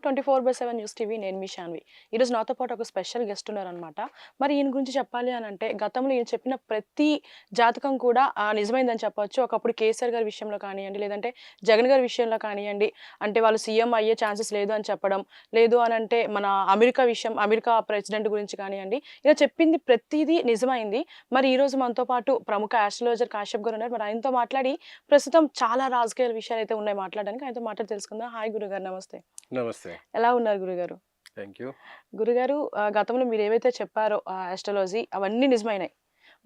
24/7 news TV. నేను మీ శాన్వి. ఈరోజు నాతో పాటు ఒక స్పెషల్ గెస్ట్ ఉన్నారనమాట. మరి ఈయన గురించి చెప్పాలి అనంటే గతంలో ఈయన చెప్పిన ప్రతి జాతకం కూడా నిజమైందని చెప్పొచ్చు. ఒకప్పుడు కేసీఆర్ గారి విషయంలో కానియ్యండి, లేదంటే జగన్ గారి విషయంలో కానియ్యండి, అంటే వాళ్ళు సీఎం అయ్యే ఛాన్సెస్ లేదు అని చెప్పడం, లేదు అనంటే మన అమెరికా ప్రెసిడెంట్ గురించి కానియ్యండి, ఇలా చెప్పింది ప్రతీదీ నిజమైంది. మరి ఈరోజు మనతో పాటు ప్రముఖ ఆస్ట్రాలజర్ కాశ్యప్ గారు ఉన్నారు. మరి ఆయనతో మాట్లాడి ప్రస్తుతం చాలా రాజకీయ విషయాలైతే ఉన్నాయి మాట్లాడడానికి. ఆయనతో మాట్లాడి తెలుసుకుందాం. హాయ్ గురుగారు, నమస్తే. నమస్తే. ఎలా ఉన్నారు గురుగారు? Thank you. గురుగారు, గతంలో మీరేవైతే చెప్పారో ఆస్ట్రాలజీ అవన్నీ నిజమైనాయి.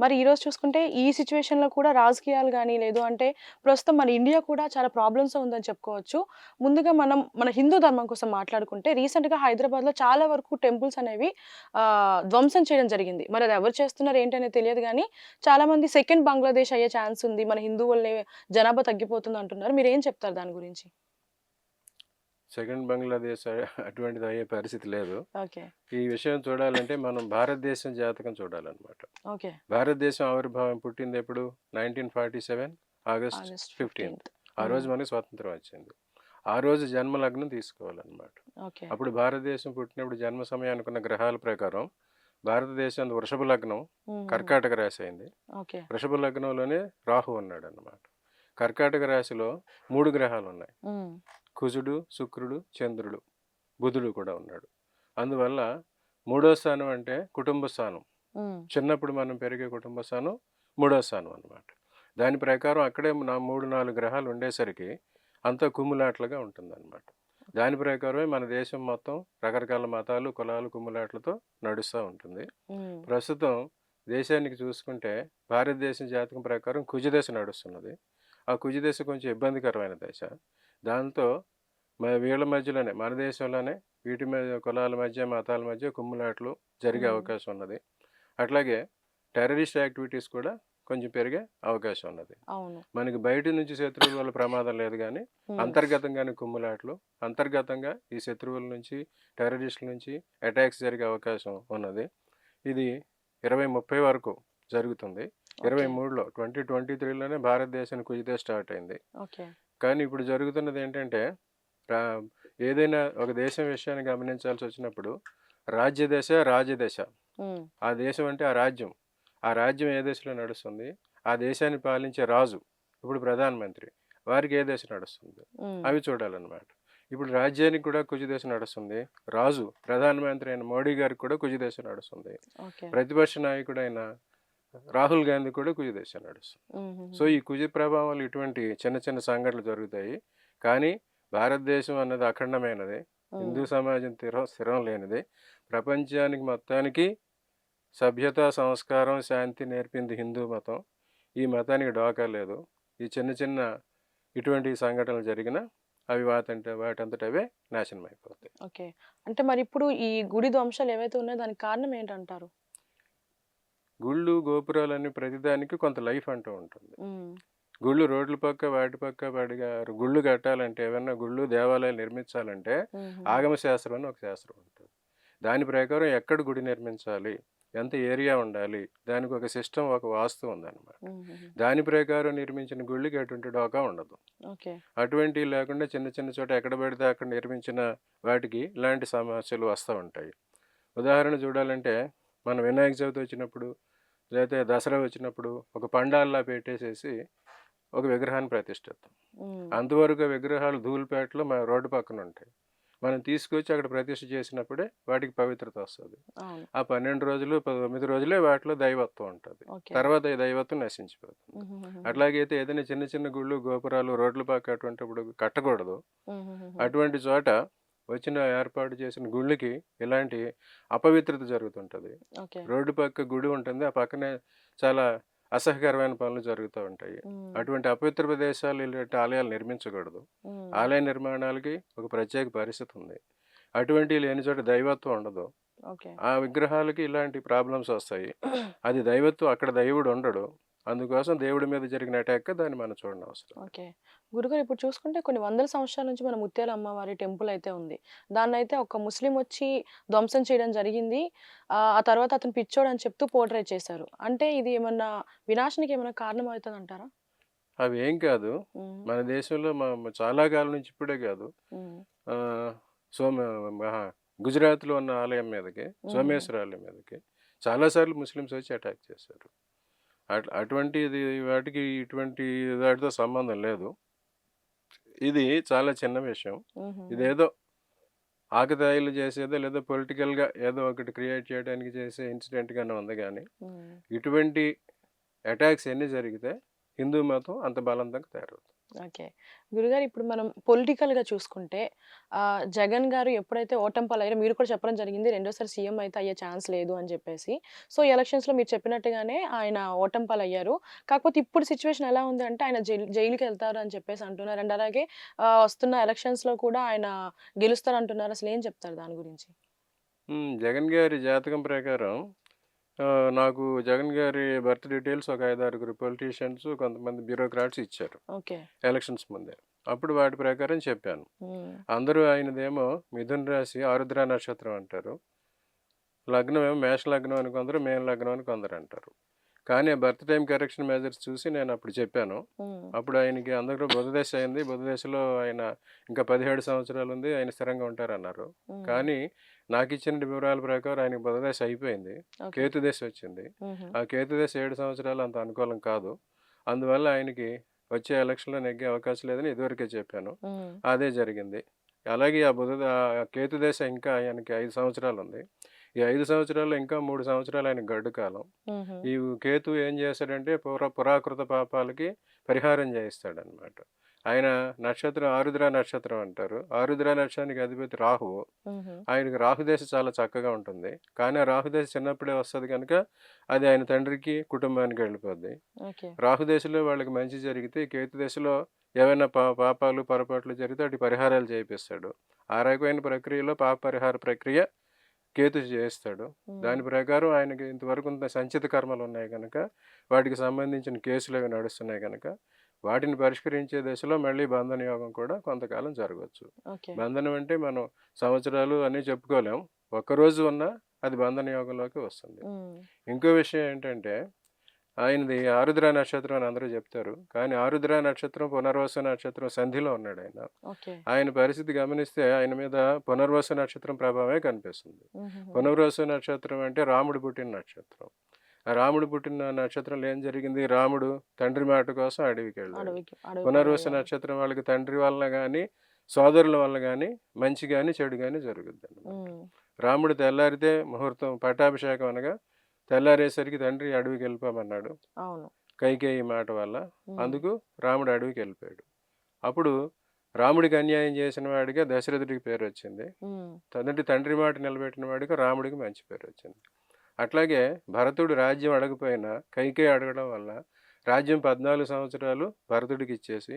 మరి ఈరోజు చూసుకుంటే ఈ సిట్యుయేషన్‌లో కూడా రాజకీయాలు గాని, లేదు అంటే ప్రస్తుతం మన ఇండియా కూడా చాలా ప్రాబ్లమ్స్‌లో ఉందని చెప్పుకోవచ్చు. ముందుగా మనం మన హిందూ ధర్మం కోసం మాట్లాడుకుంటే రీసెంట్‌గా హైదరాబాద్‌లో చాలా వరకు టెంపుల్స్ అనేవి ధ్వంసం చేయడం జరిగింది. మరి అది ఎవరు చేస్తున్నారు ఏంటనేది తెలియదు గానీ, చాలామంది సెకండ్ బంగ్లాదేశ్ అయ్యే ఛాన్స్ ఉంది. మన హిందువులే జనాభా తగ్గిపోతుంది అంటున్నారు. మీరేం చెప్తారు దాని గురించి? సెకండ్ బంగ్లాదేశ్ అటువంటిది అయ్యే పరిస్థితి లేదు. ఓకే. ఈ విషయం చూడాలంటే మనం భారతదేశం జాతకం చూడాలన్నమాట. ఓకే. భారతదేశం ఆవిర్భావం పుట్టిందెప్పుడు? 1947 ఆగస్ట్ ఆగస్ట్ 15th. 15th. ఆ రోజు మనకి స్వాతంత్రం వచ్చింది. ఆ రోజు జన్మలగ్నం తీసుకోవాలన్నమాట. ఓకే. అప్పుడు భారతదేశం పుట్టినప్పుడు జన్మ సమయానికి ఉన్న గ్రహాల ప్రకారం భారతదేశం వృషభ లగ్నం కర్కాటక రాశి అయింది. ఓకే. వృషభ లగ్నంలోనే రాహు ఉన్నాడన్నమాట. కర్కాటక రాశిలో 3 గ్రహాలు ఉన్నాయి. కుజుడు, శుక్రుడు, చంద్రుడు, బుధుడు కూడా ఉన్నాడు. అందువల్ల మూడో స్థానం అంటే కుటుంబ స్థానం. చిన్నప్పుడు మనం పెరిగే కుటుంబ స్థానం మూడో స్థానం అన్నమాట. దాని ప్రకారం అక్కడే 3-4 గ్రహాలు ఉండేసరికి అంతా కుమ్ములాట్లుగా ఉంటుందన్నమాట. దాని ప్రకారమే మన దేశం మొత్తం రకరకాల మతాలు, కులాలు, కుమ్ములాట్లతో నడుస్తూ ఉంటుంది. ప్రస్తుతం దేశానికి చూసుకుంటే భారతదేశం జాతకం ప్రకారం కుజదశ నడుస్తున్నది. ఆ కుజదశ కొంచెం ఇబ్బందికరమైన దశ. దాంతో వీళ్ళ మధ్యలోనే మన దేశంలోనే వీటి మీద కులాల మధ్య మతాల మధ్య కుమ్ములాట్లు జరిగే అవకాశం ఉన్నది. అట్లాగే టెర్రరిస్ట్ యాక్టివిటీస్ కూడా కొంచెం పెరిగే అవకాశం ఉన్నది. మనకి బయట నుంచి శత్రువుల వల్ల ప్రమాదం లేదు కానీ అంతర్గతంగానే కుమ్ములాట్లు, అంతర్గతంగా ఈ శత్రువుల నుంచి టెర్రరిస్టుల నుంచి అటాక్స్ జరిగే అవకాశం ఉన్నది. ఇది 2030 వరకు జరుగుతుంది. 23లో 2023లోనే భారతదేశానికి కుజితే స్టార్ట్ అయింది. కానీ ఇప్పుడు జరుగుతున్నది ఏంటంటే ఏదైనా ఒక దేశం విషయాన్ని గమనించాల్సి వచ్చినప్పుడు రాజ్యదశ, రాజదశ. ఆ దేశం అంటే ఆ రాజ్యం ఏ దశలో నడుస్తుంది, ఆ దేశాన్ని పాలించే రాజు, ఇప్పుడు ప్రధానమంత్రి, వారికి ఏ దశ నడుస్తుంది అవి చూడాలన్నమాట. ఇప్పుడు రాజ్యానికి కూడా కుజదశ నడుస్తుంది. రాజు ప్రధానమంత్రి అయిన మోడీ గారికి కూడా కుజదశ నడుస్తుంది. ప్రతిపక్ష నాయకుడైన రాహుల్ గాంధీ కూడా కుజదశ నడుస్తుంది. సో ఈ కుజ ప్రభావం వల్ల ఇటువంటి చిన్న చిన్న సంఘటనలు జరుగుతాయి. కానీ భారతదేశం అన్నది అఖండమైనది. హిందూ సమాజం స్థిరం లేనిది. ప్రపంచానికి మొత్తానికి సభ్యత, సంస్కారం, శాంతి నేర్పింది హిందూ మతం. ఈ మతానికి డోకా లేదు. ఈ చిన్న చిన్న ఇటువంటి సంఘటనలు జరిగినా అవి వాటంతట అవే నాశనం అయిపోతాయి. ఓకే. అంటే మరి ఇప్పుడు ఈ గుడి ధ్వంసాలు ఏవైతే ఉన్నాయో దానికి కారణం ఏంటంటారు? గుళ్ళు, గోపురాలన్నీ ప్రతిదానికి కొంత లైఫ్ అంటూ ఉంటుంది. గుళ్ళు రోడ్ల పక్క వాటి పక్క గుళ్ళు కట్టాలంటే, ఏమన్నా గుళ్ళు, దేవాలయాలు నిర్మించాలంటే ఆగమ శాస్త్రం అని ఒక శాస్త్రం ఉంటుంది. దాని ప్రకారం ఎక్కడ గుడి నిర్మించాలి, ఎంత ఏరియా ఉండాలి, దానికి ఒక సిస్టమ్, ఒక వాస్తు ఉందన్నమాట. దాని ప్రకారం నిర్మించిన గుళ్ళకి ఎటువంటి డోకా ఉండదు. అటువంటివి లేకుండా చిన్న చిన్న చోట ఎక్కడ పడితే అక్కడ నిర్మించిన వాటికి ఇలాంటి సమస్యలు వస్తూ ఉంటాయి. ఉదాహరణ చూడాలంటే మన వినాయక చవితి వచ్చినప్పుడు, లేకపోతే దసరా వచ్చినప్పుడు ఒక పండాల్లా పెట్టేసేసి ఒక విగ్రహాన్ని ప్రతిష్ఠిస్తాం. అంతవరకు విగ్రహాలు ధూళిపేటలో మన రోడ్డు పక్కన ఉంటాయి. మనం తీసుకొచ్చి అక్కడ ప్రతిష్ఠ చేసినప్పుడే వాటికి పవిత్రత వస్తుంది. ఆ 12 రోజులు 9 రోజులే వాటిలో దైవత్వం ఉంటుంది. తర్వాత ఈ దైవత్వం నశించిపోతుంది. అట్లాగైతే ఏదైనా చిన్న చిన్న గుళ్ళు, గోపురాలు రోడ్ల పక్క అటువంటిప్పుడు కట్టకూడదు. అటువంటి చోట ఏర్పాటు చేసిన గుళ్ళకి ఇలాంటి అపవిత్రత జరుగుతుంటుంది. రోడ్డు పక్క గుడి ఉంటుంది, ఆ పక్కనే చాలా అసహ్యకరమైన పనులు జరుగుతూ ఉంటాయి. అటువంటి అపవిత్ర ప్రదేశాలు, ఇలాంటి ఆలయాలు నిర్మించకూడదు. ఆలయ నిర్మాణాలకి ఒక ప్రత్యేక పరిస్థితి ఉంది. అటువంటి లేని చోట దైవత్వం ఉండదు. ఆ విగ్రహాలకి ఇలాంటి ప్రాబ్లమ్స్ వస్తాయి. అది దైవత్వం, అక్కడ దేవుడు ఉండడు. అందుకోసం దేవుడి మీద జరిగిన అటాక్ దాన్ని మనం చూడనవసరం. ఓకే. గురుగారు, ఇప్పుడు చూసుకుంటే కొన్ని వందల సంవత్సరాల నుంచి మన ముత్యాల అమ్మవారి టెంపుల్ అయితే ఉంది. దాన్నైతే ఒక ముస్లిం వచ్చి ధ్వంసం చేయడం జరిగింది. ఆ తర్వాత అతను పిచ్చోడు అని చెప్తూ పోర్ట్రే చేశారు. అంటే ఇది ఏమన్నా వినాశనానికి ఏమైనా కారణం అవుతుందంటారా? అవి ఏం కాదు. మన దేశంలో చాలా కాలం నుంచి, ఇప్పుడే కాదు, సోమ మహా గుజరాత్లో ఉన్న ఆలయం మీదకి, సోమేశ్వర ఆలయం మీదకి చాలాసార్లు ముస్లిమ్స్ వచ్చి అటాక్ చేశారు. అటువంటిది వాటికి ఇటువంటి వాటితో సంబంధం లేదు. ఇది చాలా చిన్న విషయం. ఇదేదో ఆకతాయిలు చేసేదో లేదో పొలిటికల్‌గా ఏదో ఒకటి క్రియేట్ చేయడానికి చేసే ఇన్సిడెంట్‌గానే ఉంది గానీ, ఇటువంటి అటాక్స్ ఎన్ని జరిగితే హిందూ మతం అంత బలవంతంగా తయారవుతుంది. ఓకే. గురుగారు ఇప్పుడు మనం పొలిటికల్‌గా చూసుకుంటే జగన్ గారు ఎప్పుడైతే ఓటమి పాలయ్యారో మీరు కూడా చెప్పడం జరిగింది రెండోసారి సీఎం అయితే అయ్యే ఛాన్స్ లేదు అని చెప్పేసి. సో, ఈ ఎలక్షన్స్‌లో మీరు చెప్పినట్టుగానే ఆయన ఓటమి పాలయ్యారు. కాకపోతే ఇప్పుడు సిట్యుయేషన్ ఎలా ఉంది అంటే ఆయన జైలుకెళ్తారు అని చెప్పేసి అంటున్నారు. అండ్ అలాగే వస్తున్న ఎలక్షన్స్‌లో కూడా ఆయన గెలుస్తారంటున్నారు. అసలు ఏం చెప్తారు దాని గురించి? జగన్ గారి జాతకం ప్రకారం నాకు జగన్ గారి బర్త్ డీటెయిల్స్ ఒక 5, 6 పొలిటీషియన్స్, కొంతమంది బ్యూరోక్రాట్స్ ఇచ్చారు ఓకే. ఎలక్షన్స్ ముందే. అప్పుడు వాటి ప్రకారం చెప్పాను. హ్మ్. అందరూ ఆయనదేమో మిథున రాశి ఆరుద్ర నక్షత్రం అంటారు. లగ్నం ఏమో మేష లగ్నం అని కొందరు, మీన లగ్నం అని కొందరు అంటారు. కానీ బర్త్ టైమ్ కరెక్షన్ మెజర్స్ చూసి నేను అప్పుడు చెప్పాను. హ్మ్. అప్పుడు ఆయనకి అందరూ బుధదశ అయింది. బుధదశలో ఆయన ఇంకా 17 సంవత్సరాలు ఉంది. ఆయన స్థిరంగా ఉంటారన్నారు. హ్మ్. కానీ నాకిచ్చిన వివరాల ప్రకారం ఆయనకి బుధదశ అయిపోయింది. ఓకే. కేతు దశ వచ్చింది. హుహు. ఆ కేతు దశ 7 సంవత్సరాలు అంత అనుకూలం కాదు. అందువల్ల ఆయనకి వచ్చే ఎలక్షన్‌లో నెగ్గే అవకాశం లేదని ఇదివరకే చెప్పాను. హ్మ్. అదే జరిగింది. అలాగే ఆ కేతు దశ ఇంకా ఆయనకి 5 సంవత్సరాలు ఉంది. ఈ 5 సంవత్సరాల్లో ఇంకా 3 సంవత్సరాలు ఆయనకి గడ్డు కాలం. హుహు. ఈ కేతు ఏం చేస్తాడంటే పురాకృత పాపాలకి పరిహారం చేయిస్తాడనమాట. ఆయన నక్షత్రం ఆరుద్ర నక్షత్రం అంటారు. ఆరుద్ర నక్షత్రానికి అధిపతి రాహువు. హుహు. ఆయనకి రాహుదశ చాలా చక్కగా ఉంటుంది. కానీ ఆ రాహుదశ చిన్నప్పుడే వస్తది కనుక అది ఆయన తండ్రికి, కుటుంబానికి వెళ్ళిపోద్ది. ఓకే. రాహుదశలో వాళ్ళకి మంచి జరిగితే, కేతు దశలో ఏవైనా పాపాలు, పొరపాట్లు జరిగితే వాటి పరిహారాలు చేపిస్తాడు. ఆ రకమైన ప్రక్రియలో పాప పరిహార ప్రక్రియ కేతు చేస్తాడు. హ్మ్. దాని ప్రకారం ఆయనకి ఇంతవరకు ఉన్న సంచిత కర్మలున్నాయి గనక, వాటికి సంబంధించిన కేసులవి నడుస్తున్నాయి గనక, వాటిని పరిష్కరించే దశలో మళ్ళీ బంధన యోగం కూడా కొంతకాలం జరగొచ్చు. ఓకే. బంధనం అంటే మనం సంవత్సరాలు అని చెప్పుకోలేం. ఒక్కరోజు ఉన్నా అది బంధన యోగంలోకి వస్తుంది. హ్మ్. ఇంకో విషయం ఏంటంటే, ఆయనది ఆరుద్ర నక్షత్రం అని అందరూ చెప్తారు. కానీ ఆరుద్ర నక్షత్రం, పునర్వసు నక్షత్రం సంధిలో ఉన్నాడాయన. ఓకే. ఆయన పరిస్థితి గమనిస్తే ఆయన మీద పునర్వసు నక్షత్రం ప్రభావమే కనిపిస్తుంది. హుహుహు. పునర్వసు నక్షత్రం అంటే రాముడు పుట్టిన నక్షత్రం. ఆ రాముడు పుట్టిన నక్షత్రంలో ఏం జరిగింది? రాముడు తండ్రి మాట కోసం అడవి పునర్వసు పాలయ్యారు. నక్షత్రం వాళ్ళకి తండ్రి వలన గాని, సోదరుల వల్ల గాని, మంచి గాని, చెడు గాని జరుగుద్దనమాట. హ్మ్. రాముడు తెల్లారితే ముహూర్తం పట్టాభిషేకం అనగా తెల్లారేసరికి తండ్రి అడవికి వెళ్ళిపోమన్నాడు. అవును. కైకేయి మాట వల్ల. హ్మ్. అందుకు రాముడు అడవికి వెళ్ళిపోయాడు. అప్పుడు రాముడికి అన్యాయం చేసిన వాడిగా దశరథుడికి పేరొచ్చింది. హ్మ్. తండ్రి మాట నిలబెట్టిన వాడిగా రాముడికి మంచి పేరొచ్చింది. అట్లాగే భరతుడు రాజ్యం అడగపోయినా కైకేయి అడగడం వల్ల రాజ్యం 14 సంవత్సరాలు భరతుడికి ఇచ్చేసి,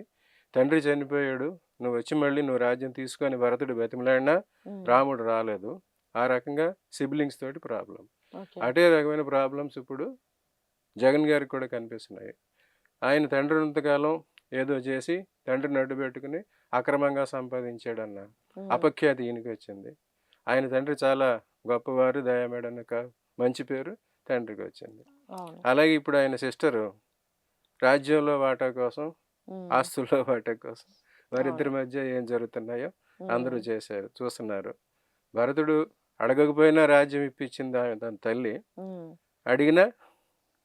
తండ్రి చనిపోయాడు, నువ్వు రాజ్యం తీసుకొని భరతుడు బతిమిలాడినా హ్మ్. రాముడు రాలేదు. ఆ రకంగా సిబ్లింగ్స్ తోటి ప్రాబ్లం. ఓకే. అదే రకమైన ప్రాబ్లమ్స్ ఇప్పుడు జగన్ గారికి కూడా కనిపిస్తున్నాయి. ఆయన తండ్రి ఉన్నంతకాలం ఏదో చేసి తండ్రిని అడ్డుపెట్టుకుని అక్రమంగా సంపాదించాడన్న హ్మ్. అపఖ్యాతి ఈయనకొచ్చింది. ఆయన తండ్రి చాలా గొప్పవారు, దయామేడన్న మంచి పేరు తండ్రికి వచ్చింది. అవును. అలాగే ఇప్పుడు ఆయన సిస్టరు రాజ్యంలో వాటా కోసం, హ్మ్. ఆస్తుల్లో వాటా కోసం వారిద్దరి అవును. మధ్య ఏం జరుగుతున్నాయో అందరూ హ్మ్. చూస్తున్నారు. భరతుడు అడగకపోయినా రాజ్యం ఇప్పించింది తన తల్లి. హ్మ్. అడిగినా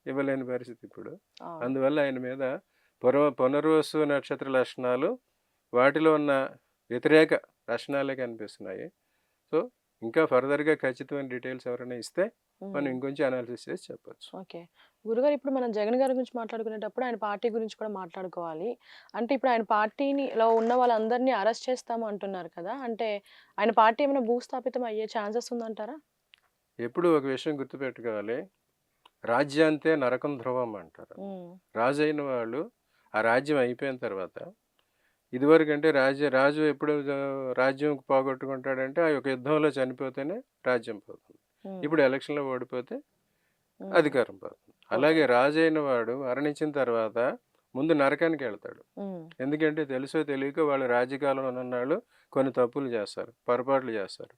ఇవ్వలేని పరిస్థితి ఇప్పుడు. అవును. అందువల్ల ఆయన మీద పునర్వసు నక్షత్ర లక్షణాలు, వాటిలో ఉన్న వ్యతిరేక లక్షణాలే కనిపిస్తున్నాయి. సో, ఇంకా ఫర్దర్‌గా ఖచ్చితమైన డీటెయిల్స్ ఎవరైనా ఇస్తే మనం హ్మ్. ఇంకొంచెం అనాలిసిస్ చేసి చెప్పొచ్చు. ఓకే. గురుగారు ఇప్పుడు మనం జగన్ గారి గురించి మాట్లాడుకునేటప్పుడు ఆయన పార్టీ గురించి కూడా మాట్లాడుకోవాలి. అంటే ఇప్పుడు ఆయన పార్టీలో ఉన్న వాళ్ళందరిని అరెస్ట్ చేస్తాము అంటున్నారు కదా! అంటే ఆయన పార్టీ ఏమైనా భూస్థాపితం అయ్యే ఛాన్సెస్ ఉందంటారా? ఎప్పుడూ ఒక విషయం గుర్తుపెట్టుకోవాలి. రాజ్యాంతే నరకం ధ్రువం అంటారు. హ్మ్. రాజైన వాళ్ళు ఆ రాజ్యం అయిపోయిన తర్వాత ఇదివరకంటే రాజు ఎప్పుడు రాజ్యం పోగొట్టుకుంటాడంటే ఆ యొక్క యుద్ధంలో చనిపోతేనే రాజ్యం పోతుంది. హ్మ్. ఇప్పుడు ఎలక్షన్‌లో ఓడిపోతే హ్మ్. అధికారం పోతుంది. అలాగే పోతది. రాజైన వాడు మరణించిన తర్వాత ముందు నరకానికెళ్తాడు. హ్మ్. ఎందుకంటే తెలుసో తెలియకో వాళ్ళు రాజకీయాల్లో ఉన్నన్నాళ్ళు కొన్ని తప్పులు చేస్తారు, పొరపాట్లు చేస్తారు.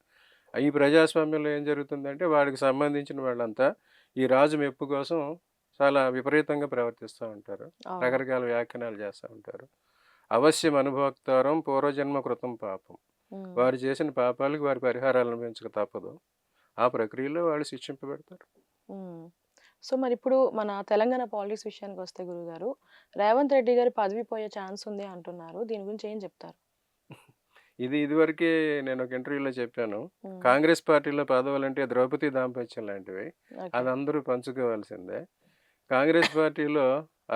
ఈ ప్రజాస్వామ్యంలో ఏం జరుగుతుందంటే వాడికి సంబంధించిన వాళ్ళంతా ఈ రాజు మెప్పు కోసం చాలా విపరీతంగా ప్రవర్తిస్తూ ఉంటారు. అవును. రకరకాల వ్యాఖ్యానాలు చేస్తూ ఉంటారు. అవశ్యం అనుభోక్తారం పూర్వజన్మ కృతం పాపం. ఉమ్, వారు చేసిన పాపాలకు వారి పరిహారాలు అనుభవించక తప్పదు. ఆ ప్రక్రియలో వాళ్ళు శిక్షింపబడతారు. ఉమ్. సో మరి ఇప్పుడు మన తెలంగాణ పాలిటిక్స్ విషయానికి వస్తే గురుగారు, రేవంత్ రెడ్డి గారి పదవి పోయే ఛాన్స్ ఉంది అంటున్నారు. దీని గురించి ఏం చెప్తారు? ఇదివరకే నేను ఒక ఇంటర్వ్యూలో చెప్పాను. ఉమ్, కాంగ్రెస్ పార్టీలో పదవులంటే ద్రౌపది దాంపత్యం లాంటివి. ఓకే. అది అందరూ పంచుకోవాల్సిందే. కాంగ్రెస్ పార్టీలో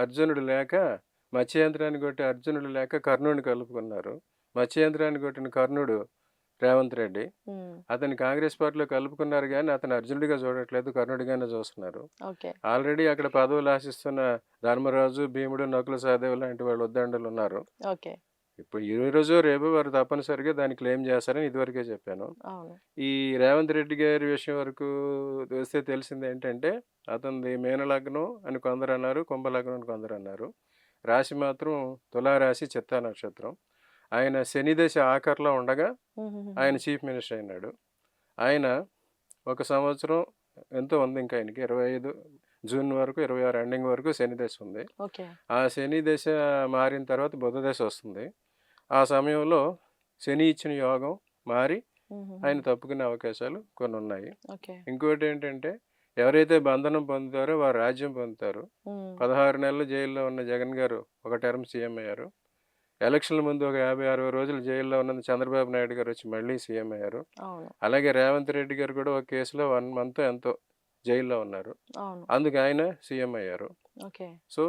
అర్జునుడు లేక మత్స్యయంత్రాన్ని కొట్టే అర్జునుడు లేక కర్ణుడిని కలుపుకున్నారు. మత్స్యయంత్రాన్ని కొట్టిన కర్ణుడు రేవంత్ రెడ్డి. ఉమ్, అతన్ని కాంగ్రెస్ పార్టీలో కలుపుకున్నారు గానీ, అతను అర్జునుడిగా చూడట్లేదు. కర్ణుడిగానే చూస్తున్నారు. ఓకే. ఆల్రెడీ అక్కడ పదవులు ఆశిస్తున్న ధర్మరాజు, భీముడు, నకుల సహదేవ్ లాంటి వాళ్ళు ఉద్దండులు ఉన్నారు. ఓకే. ఇప్పుడు ఈ రోజో రేపో వారు తప్పనిసరిగా దాన్ని క్లెయిమ్ చేస్తారని ఇదివరకే చెప్పాను. అవును. ఈ రేవంత్ రెడ్డి గారి విషయం వరకు వస్తే తెలిసింది ఏంటంటే, అతనిది మీన లగ్నం అని కొందరు అన్నారు, కుంభ లగ్నం అని కొందరు అన్నారు. రాశి మాత్రం తులారాశి, చిత్తా నక్షత్రం. ఆయన శని దశ ఆఖరిలో ఉండగా ఆయన చీఫ్ మినిస్టర్ అయినాడు. ఆయన ఒక సంవత్సరం ఎంతో ఉంది ఇంకా ఆయనకి. 25 జూన్ వరకు, 26 ఎండింగ్ వరకు శని దశ ఉంది. ఓకే. ఆ శని దశ మారిన తర్వాత బుధ దశ వస్తుంది. ఆ సమయంలో శని ఇచ్చిన యోగం మారి ఆయన తప్పుకునే అవకాశాలు కొన్ని ఉన్నాయి. ఓకే. ఇంకోటి ఏంటంటే, ఎవరైతే బంధనం పొందుతారో వారు రాజ్యం పొందుతారు. 16 నెలలు జైల్లో ఉన్న జగన్ గారు ఒక టర్మ్ సీఎం అయ్యారు. ఎలక్షన్ల ముందు ఒక 50-60 రోజులు జైల్లో ఉన్న చంద్రబాబు నాయుడు గారు వచ్చి మళ్ళీ సీఎం అయ్యారు. అవును. అలాగే రేవంత్ రెడ్డి గారు కూడా ఒక కేసులో 1 మంత్ ఎంతో జైల్లో ఉన్నారు. అవును. అందుకు ఆయన సీఎం అయ్యారు. ఓకే. సో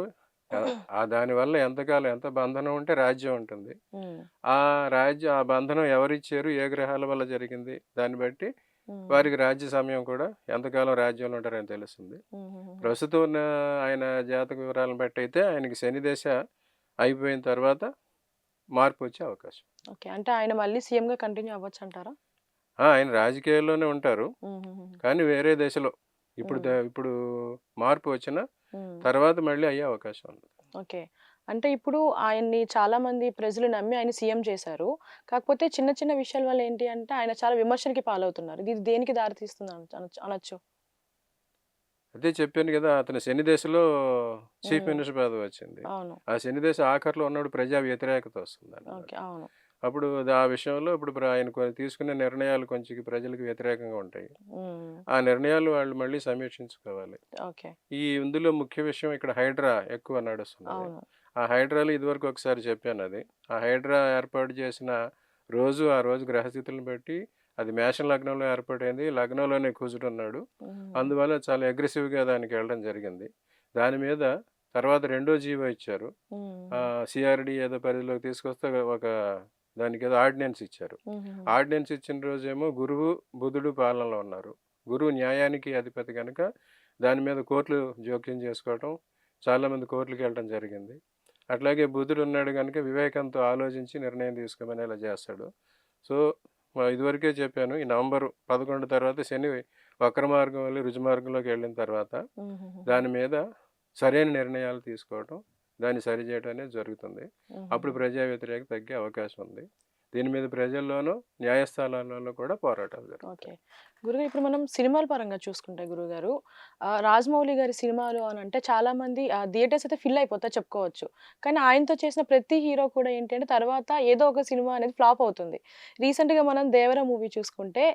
దానివల్ల ఎంతకాలం ఎంత బంధనం ఉంటే రాజ్యం ఉంటుంది. ఉమ్, ఆ బంధనం ఎవరిచ్చారు, ఏ గ్రహాల వల్ల జరిగింది, దాన్ని బట్టి ఉమ్, వారికి రాజ్య సమయం కూడా ఎంతకాలం రాజ్యంలో ఉంటారని తెలుస్తుంది. ప్రస్తుతం ఉన్న ఆయన జాతక వివరాలను బట్టి అయితే ఆయనకి శని దశ అయిపోయిన తర్వాత మార్పు వచ్చే అవకాశం. ఓకే. అంటే ఆయన మళ్ళీ సీఎంగా కంటిన్యూ అవ్వచ్చు అంటారా? ఆయన రాజకీయాల్లోనే ఉంటారు, కానీ వేరే దశలో. ఇప్పుడు మార్పు వచ్చిన తర్వాత మళ్ళీ అయ్యే అవకాశం ఉంది. ఓకే. అంటే ఇప్పుడు ఆయన్ని చాలా మంది ప్రజలు నమ్మి ఆయన సీఎం చేశారు. కాకపోతే చిన్న చిన్న విషయాల వల్ల ఏంటి అంటే ఆయన చాలా విమర్శలకి పాలవుతున్నారు. ఇది దేనికి దారి తీస్తుంది అనొచ్చు? అదే చెప్పాను కదా, అతని శని దశలో చీఫ్ మినిస్టర్ పదవి వచ్చింది. అవును. ఆ శని దశ ఆఖరిలో ఉన్నప్పుడు ప్రజా వ్యతిరేకత వస్తుంది అన్నమాట. ఓకే. అవును. అప్పుడు ఆ విషయంలో ఇప్పుడు ఆయన తీసుకునే నిర్ణయాలు కొంచెం ప్రజలకు వ్యతిరేకంగా ఉంటాయి. ఆ నిర్ణయాలు వాళ్ళు మళ్ళీ సమీక్షించుకోవాలి. ఓకే. ఇందులో ముఖ్య విషయం ఇక్కడ హైడ్రా ఎక్కువ నడుస్తుంది. అవును. ఆ హైడ్రాలో ఇదివరకు ఒకసారి చెప్పాను అది. ఆ హైడ్రా ఏర్పాటు చేసిన ఆ రోజు గ్రహస్థితులను బట్టి అది మేషం లగ్నంలో ఏర్పాటైంది. లగ్నంలోనే కుజుడు ఉన్నాడు. అందువల్ల చాలా అగ్రెసివ్గా దానికి వెళ్ళడం జరిగింది. దాని మీద తర్వాత రెండో జీవో ఇచ్చారు. సిఆర్డి ఏదో పరిధిలోకి తీసుకొస్తే దానికి ఏదో ఆర్డినెన్స్ ఇచ్చారు. ఆర్డినెన్స్ ఇచ్చిన రోజేమో గురువు బుధుడు పాలనలో ఉన్నారు. గురువు న్యాయానికి అధిపతి కనుక దాని మీద కోర్టులు జోక్యం చేసుకోవటం, చాలామంది కోర్టులకు వెళ్ళడం జరిగింది. అట్లాగే బుధుడు ఉన్నాడు కనుక వివేకంతో ఆలోచించి నిర్ణయం తీసుకోమని ఇలా చేస్తాడు. సో ఇదివరకే చెప్పాను, ఈ నవంబర్ 11 తర్వాత శని వక్ర మార్గం వెళ్ళి రుజు మార్గంలోకి వెళ్ళిన తర్వాత దాని మీద సరైన నిర్ణయాలు తీసుకోవటం, దాన్ని సరిచేయడం అనేది జరుగుతుంది. అప్పుడు ప్రజా వ్యతిరేకత తగ్గే అవకాశం ఉంది. దీని మీద ప్రజల్లోనూ న్యాయస్థానాల్లోనూ కూడా పోరాటాలు జరుగుతాయి. ఓకే. గురుగారు ఇప్పుడు మనం సినిమాల పరంగా చూసుకుంటే గురుగారు, రాజమౌళి గారి సినిమాలు అని అంటే చాలా మంది థియేటర్స్ అయితే ఫిల్ అయిపోతాయి చెప్పుకోవచ్చు. కానీ ఆయనతో చేసిన ప్రతి హీరో కూడా ఏంటి అంటే తర్వాత ఏదో ఒక సినిమా అనేది ఫ్లాప్ అవుతుంది. రీసెంట్‌గా మనం 'దేవర' మూవీ చూసుకుంటే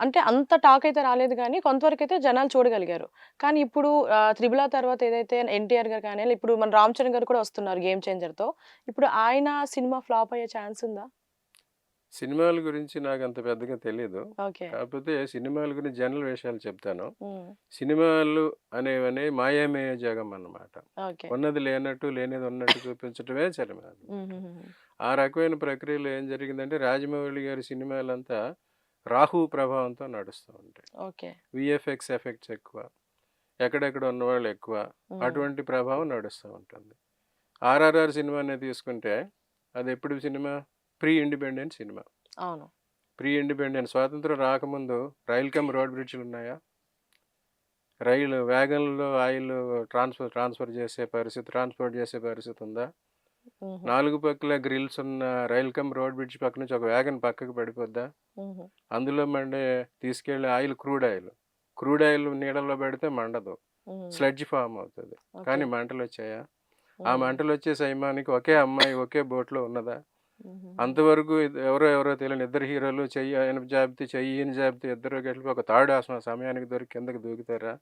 అంటే అంత టాక్ అయితే రాలేదు గానీ కొంతవరకు అయితే జనాలు చూడగలిగారు. కానీ ఇప్పుడు 'త్రిబుల్ ఆర్' తర్వాత ఏదైతే ఎన్టీఆర్ గారు కానీ ఇప్పుడు మన 'రామ్ చరణ్' గారు కూడా వస్తున్నారు 'గేమ్ చేంజర్'తో. ఇప్పుడు ఆయన సినిమా ఫ్లాప్ అయ్యే ఛాన్స్ ఉందా? సినిమాల గురించి నాకు అంత పెద్దగా తెలీదు. ఓకే. కాకపోతే సినిమాల గురించి జనరల్ విషయాలు చెప్తాను. హ్మ్. సినిమాలు అనేవని మాయామేయ జగం అన్నమాట. ఓకే. ఉన్నది లేనట్టు, లేనిది ఉన్నట్టు చూపించటమే సినిమాలు. ఆ రకమైన ప్రక్రియలో ఏం జరిగిందంటే, రాజమౌళి గారి సినిమాలంతా రాహు ప్రభావంతో నడుస్తూ ఉంటాయి. ఓకే. విఎఫ్ఎక్స్ ఎఫెక్ట్స్ ఎక్కువ, ఎక్కడెక్కడ ఉన్నవాళ్ళు ఎక్కువ, అటువంటి ప్రభావం నడుస్తూ ఉంటుంది. ఆర్ఆర్ఆర్ సినిమానే తీసుకుంటే అది ఎప్పుడు సినిమా? Pre independent cinema. అవును. ప్రీ ఇండిపెండెంట్ స్వాతంత్రం రాకముందు రైల్ కమ్ రోడ్ బ్రిడ్జ్లు ఉన్నాయా? రైలు వ్యాగన్లో ఆయిల్ ట్రాన్స్పోర్ట్ చేసే పరిస్థితి ఉందా? 4 పక్కల గ్రిల్స్ ఉన్న రైల్ కమ్ రోడ్ బ్రిడ్జ్ పక్క నుంచి ఒక వ్యాగన్ పక్కకు పడిపోద్దా? అందులో తీసుకెళ్లే ఆయిల్ క్రూడ్ ఆయిల్ నీడల్లో పెడితే మండదు, స్లడ్జ్ ఫామ్ అవుతుంది. కానీ మంటలు వచ్చాయా? ఆ మంటలు వచ్చే సమయానికి ఒకే అమ్మాయి ఒకే బోట్లో ఉన్నదా? అంతవరకు ఎవరో ఎవరో తెలియని ఇద్దరు హీరోలు చెయ్యి ఆయన జాబితే చెయ్యి ఈయన జాబితే ఇద్దరు కలిపి ఒక తాడు సమయానికి దొరికి కిందకి దూకుతారా?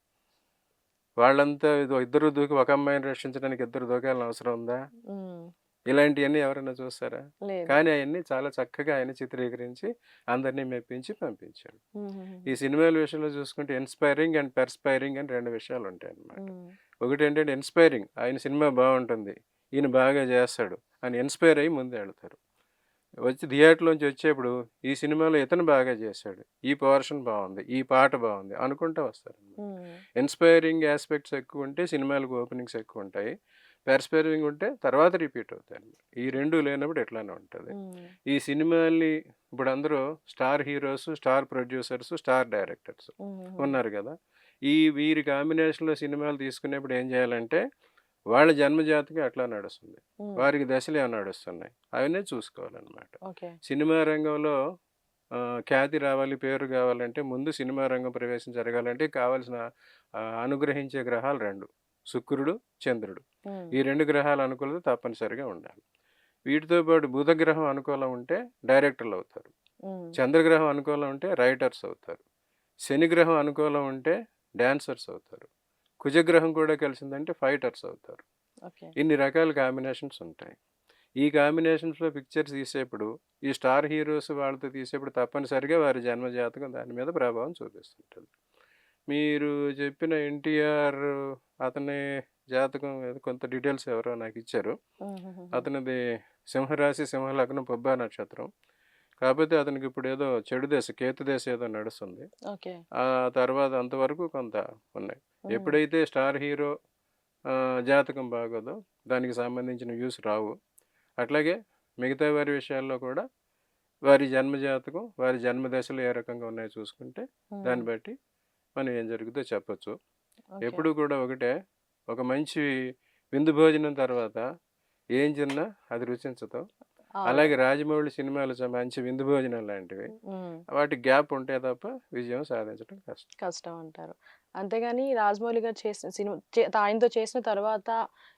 వాళ్ళంతా ఇద్దరు దూకి ఒక అమ్మాయిని రక్షించడానికి ఇద్దరు దూకాలని అవసరం ఉందా? ఇలాంటివన్నీ ఎవరైనా చూస్తారా? కానీ అవన్నీ చాలా చక్కగా ఆయన చిత్రీకరించి అందరినీ మెప్పించి పంపించాడు. ఈ సినిమాల విషయంలో చూసుకుంటే ఇన్స్పైరింగ్ అండ్ పెర్స్పైరింగ్ అని 2 విషయాలు ఉంటాయి అన్నమాట. ఒకటి ఏంటంటే ఇన్స్పైరింగ్, ఆయన సినిమా బాగుంటుంది, ఈయన బాగా చేస్తాడు అని ఇన్స్పైర్ అయ్యి ముందు వెళ్తారు. వచ్చి థియేటర్లోంచి వచ్చేప్పుడు ఈ సినిమాలో ఇతను బాగా చేశాడు, ఈ పోర్షన్ బాగుంది, ఈ పాట బాగుంది అనుకుంటూ వస్తారు. ఇన్స్పైరింగ్ ఆస్పెక్ట్స్ ఎక్కువ ఉంటే సినిమాలకు ఓపెనింగ్స్ ఎక్కువ ఉంటాయి, పెర్స్పైరింగ్ ఉంటే తర్వాత రిపీట్ అవుతాయి. ఈ రెండు లేనప్పుడు ఎట్లానే ఉంటుంది. ఈ సినిమాల్ని ఇప్పుడు అందరూ star heroes, star producers, star directors ఉన్నారు కదా. వీరి కాంబినేషన్లో సినిమాలు తీసుకునేప్పుడు ఏం చేయాలంటే వాళ్ళ జన్మజాతకం ఎట్లా నడుస్తుంది, వారికి దశలు ఏమైనా నడుస్తున్నాయి, అవన్నీ చూసుకోవాలన్నమాట. సినిమా రంగంలో ఖ్యాతి రావాలి, పేరు కావాలంటే ముందు సినిమా రంగం ప్రవేశం జరగాలంటే కావాల్సిన అనుగ్రహించే గ్రహాలు 2, శుక్రుడు, చంద్రుడు. ఈ 2 గ్రహాల అనుకూలత తప్పనిసరిగా ఉండాలి. వీటితో పాటు బుధ గ్రహం అనుకూలం ఉంటే డైరెక్టర్లు అవుతారు, చంద్రగ్రహం అనుకూలం ఉంటే రైటర్స్ అవుతారు, శని గ్రహం అనుకూలం ఉంటే డాన్సర్స్ అవుతారు, కుజగ్రహం కూడా కలిసిందంటే ఫైటర్స్ అవుతారు. ఇన్ని రకాల కాంబినేషన్స్ ఉంటాయి. ఈ కాంబినేషన్స్లో పిక్చర్స్ తీసేప్పుడు ఈ స్టార్ హీరోస్ వాళ్ళతో తీసేప్పుడు తప్పనిసరిగా వారి జన్మజాతకం దాని మీద ప్రభావం చూపిస్తుంటుంది. మీరు చెప్పిన ఎన్టీఆర్ అతని జాతకం కొంత డీటెయిల్స్ ఎవరో నాకు ఇచ్చారు. అతనిది సింహరాశి, సింహలగ్నం, పుబ్బా నక్షత్రం. కాకపోతే అతనికి ఇప్పుడు ఏదో చెడు దశ, కేతు దశ ఏదో నడుస్తుంది. ఆ తర్వాత అంతవరకు కొంత ఉన్నాయి. ఎప్పుడైతే స్టార్ హీరో జాతకం బాగోదో దానికి సంబంధించిన వ్యూస్ రావు. అట్లాగే మిగతా వారి విషయాల్లో కూడా వారి జన్మజాతకం, వారి జన్మదశలు ఏ రకంగా ఉన్నాయో చూసుకుంటే దాన్ని బట్టి మనం ఏం జరుగుతుందో చెప్పచ్చు. ఎప్పుడు కూడా ఒకటే, ఒక మంచి విందు భోజనం తర్వాత ఏం తిన్నా అది రుచించదు. అలాగే రాజమౌళి సినిమాలు మంచి విందు భోజనం లాంటివి, వాటి గ్యాప్ ఉంటే తప్ప విజయం సాధించడం కష్టం అంటారు. అంతేగాని రాజమౌళి గారు చేసిన సినిమా ఆయనతో చేసిన తర్వాత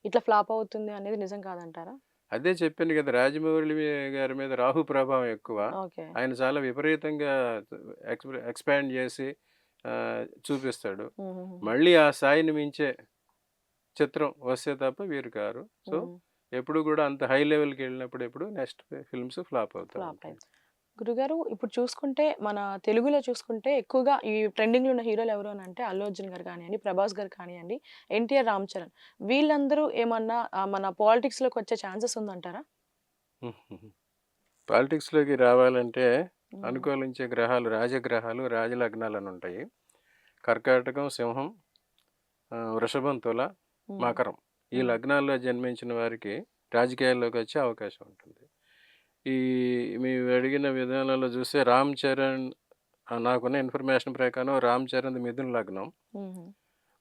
ఇట్లా ఫ్లాప్ అవుతుంది అనేది నిజం కాదంటారా? అదే చెప్పాను కదా, రాజమౌళి గారి మీద రాహు ప్రభావం ఎక్కువ. ఆయన చాలా విపరీతంగా ఎక్స్పాండ్ చేసి చూపిస్తాడు. మళ్ళీ ఆ స్థాయిని మించే చిత్రం వస్తే తప్ప వీరు కారు. సో ఎప్పుడు కూడా అంత హై లెవెల్కి వెళ్ళినప్పుడు ఎప్పుడు నెక్స్ట్ ఫిల్మ్స్ ఫ్లాప్ అవుతాయి. గురుగారు, ఇప్పుడు చూసుకుంటే మన తెలుగులో చూసుకుంటే ఎక్కువగా ఈ ట్రెండింగ్లో ఉన్న హీరోలు ఎవరు అని అంటే అల్లు అర్జున్ గారు కానివ్వండి, ప్రభాస్ గారు కానివ్వండి, ఎన్టీఆర్, రామ్ చరణ్, వీళ్ళందరూ ఏమన్నా మన పాలిటిక్స్లోకి వచ్చే ఛాన్సెస్ ఉందంటారా? పాలిటిక్స్లోకి రావాలంటే అనుకూలించే గ్రహాలు రాజగ్రహాలు, రాజలగ్నాలు అని ఉంటాయి. కర్కాటకం, సింహం, వృషభం, తుల, మకరం, ఈ లగ్నాల్లో జన్మించిన వారికి రాజకీయాల్లోకి వచ్చే అవకాశం ఉంటుంది. మీరు అడిగిన విధానంలో చూస్తే రామ్ చరణ్, నాకున్న ఇన్ఫర్మేషన్ ప్రకారం రామ్ చరణ్ మిథున లగ్నం,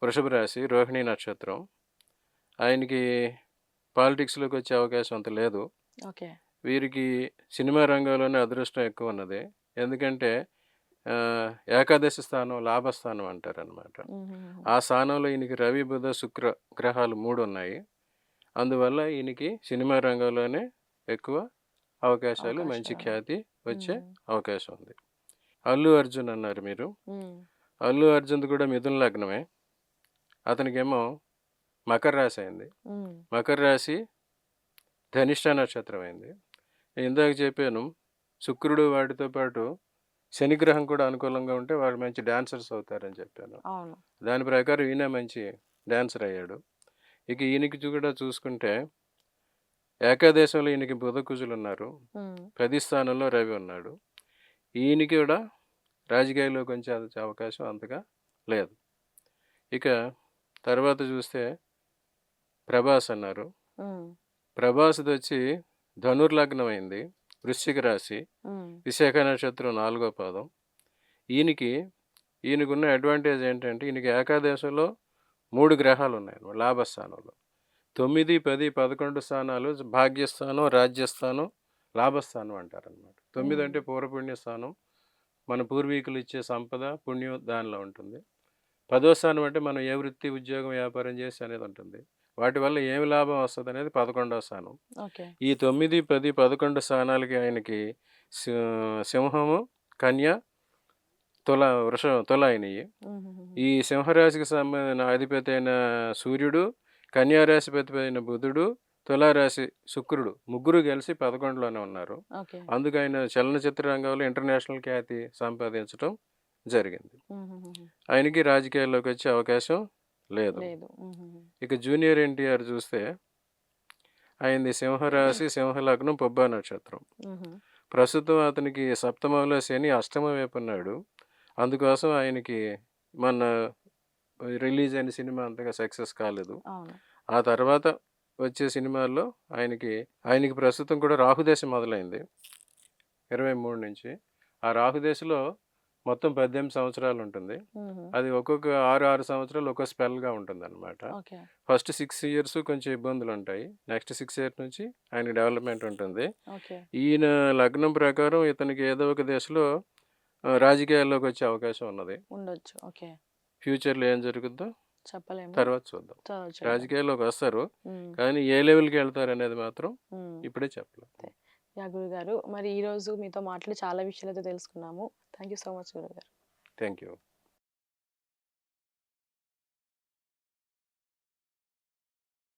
వృషభ రాశి, రోహిణి నక్షత్రం. ఆయనకి పాలిటిక్స్లోకి వచ్చే అవకాశం అంత లేదు. వీరికి సినిమా రంగంలోనే అదృష్టం ఎక్కువ ఉన్నది. ఎందుకంటే ఏకాదశి స్థానం లాభస్థానం అంటారనమాట. ఆ స్థానంలో ఈయనకి రవి, బుధ, శుక్ర గ్రహాలు 3 ఉన్నాయి. అందువల్ల ఈయనకి సినిమా రంగంలోనే ఎక్కువ అవకాశాలు, మంచి ఖ్యాతి వచ్చే అవకాశం ఉంది. అల్లు అర్జున్ అన్నారు మీరు. అల్లు అర్జున్ కూడా మిథున లగ్నమే. అతనికేమో మకర రాశి అయింది. మకర రాశి ధనిష్ట నక్షత్రం అయింది. ఇందాక చెప్పాను, శుక్రుడు వాటితో పాటు శనిగ్రహం కూడా అనుకూలంగా ఉంటే వాడు మంచి డాన్సర్స్ అవుతారని చెప్పాను. దాని ప్రకారం ఈయన మంచి డాన్సర్ అయ్యాడు. ఇక ఈయనకి కూడా చూసుకుంటే ఏకాదేశంలో ఈయనకి బుధ, కుజులు ఉన్నారు. 10 స్థానంలో రవి ఉన్నాడు. ఈయనకి కూడా రాజకీయాల్లోకి వచ్చే అవకాశం అంతగా లేదు. ఇక తర్వాత చూస్తే ప్రభాస్ అన్నారు. ప్రభాస్ది వచ్చి ధనుర్లగ్నం అయింది, వృశ్చిక రాశి, విశాఖ నక్షత్రం 4వ పాదం. ఈయనకున్న అడ్వాంటేజ్ ఏంటంటే ఈయనకి ఏకాదశంలో 3 గ్రహాలు ఉన్నాయి లాభస్థానంలో. 9, 10, 11 స్థానాలు భాగ్యస్థానం, రాజ్యస్థానం, లాభస్థానం అంటారనమాట. 9 అంటే పూర్వపుణ్య స్థానం, మన పూర్వీకులు ఇచ్చే సంపద, పుణ్యం దానిలో ఉంటుంది. 10వ స్థానం అంటే మనం ఏ వృత్తి, ఉద్యోగం, వ్యాపారం చేసి అనేది ఉంటుంది. వాటి వల్ల ఏమి లాభం వస్తుంది అనేది 11వ స్థానం. ఓకే. ఈ 9, 10, 11 స్థానాలకి ఆయనకి సింహము, కన్య, తుల అయినయి. హుహుహు. ఈ సింహరాశికి సంబంధించిన అధిపతి అయిన సూర్యుడు, కన్యారాశిపతి అయిన బుధుడు, తులారాశి శుక్రుడు ముగ్గురు కలిసి 11లోనే ఉన్నారు. ఓకే. అందుకు ఆయన చలనచిత్ర రంగంలో ఇంటర్నేషనల్ ఖ్యాతి సంపాదించడం జరిగింది. హుహుహుహు. ఆయనకి రాజకీయాల్లోకి వచ్చే అవకాశం లేదు. లేదు. హుహుహు. ఇక జూనియర్ ఎన్టీఆర్ చూస్తే ఆయనది సింహరాశి, సింహలగ్నం, పుబ్బా నక్షత్రం. హుహు. ప్రస్తుతం అతనికి సప్తమంలో శని అష్టమ వైపు ఉన్నాడు. అందుకోసం ఆయనకి మొన్న రిలీజ్ అయిన సినిమా అంతగా సక్సెస్ కాలేదు. అవును. ఆ తర్వాత వచ్చే సినిమాల్లో ఆయనకి ప్రస్తుతం కూడా రాహుదశ మొదలైంది 23 నుంచి. ఆ రాహుదశలో మొత్తం 18 సంవత్సరాలు ఉంటుంది. హుహు. అది ఒక్కొక్క 6 సంవత్సరాలు ఒక్కో స్పెల్గా ఉంటుందన్నమాట. ఓకే. ఫస్ట్ 6 ఇయర్స్ కొంచెం ఇబ్బందులు ఉంటాయి. నెక్స్ట్ 6 ఇయర్స్ నుంచి ఆయన డెవలప్మెంట్ ఉంటుంది. ఓకే. ఈయన లగ్నం ప్రకారం ఇతనికి ఏదో ఒక దశలో రాజకీయాల్లోకి వచ్చే అవకాశం ఉన్నది. ఉండొచ్చు. ఓకే. ఫ్యూచర్‌లో ఏం జరుగుద్దో చెప్పలేము. తర్వాత చూద్దాం. చూద్దాం. రాజకీయాల్లోకి వస్తారు. హ్మ్. కానీ ఏ లెవెల్‌కి వెళ్తారనేది మాత్రం హ్మ్. ఇప్పుడే చెప్పలేం. యాహ్! గురుగారు. మరి ఈరోజు మీతో మాట్లాడి చాలా విషయాలైతే తెలుసుకున్నాము. థాంక్ యూ సో మచ్ గురుగారు. Thank you.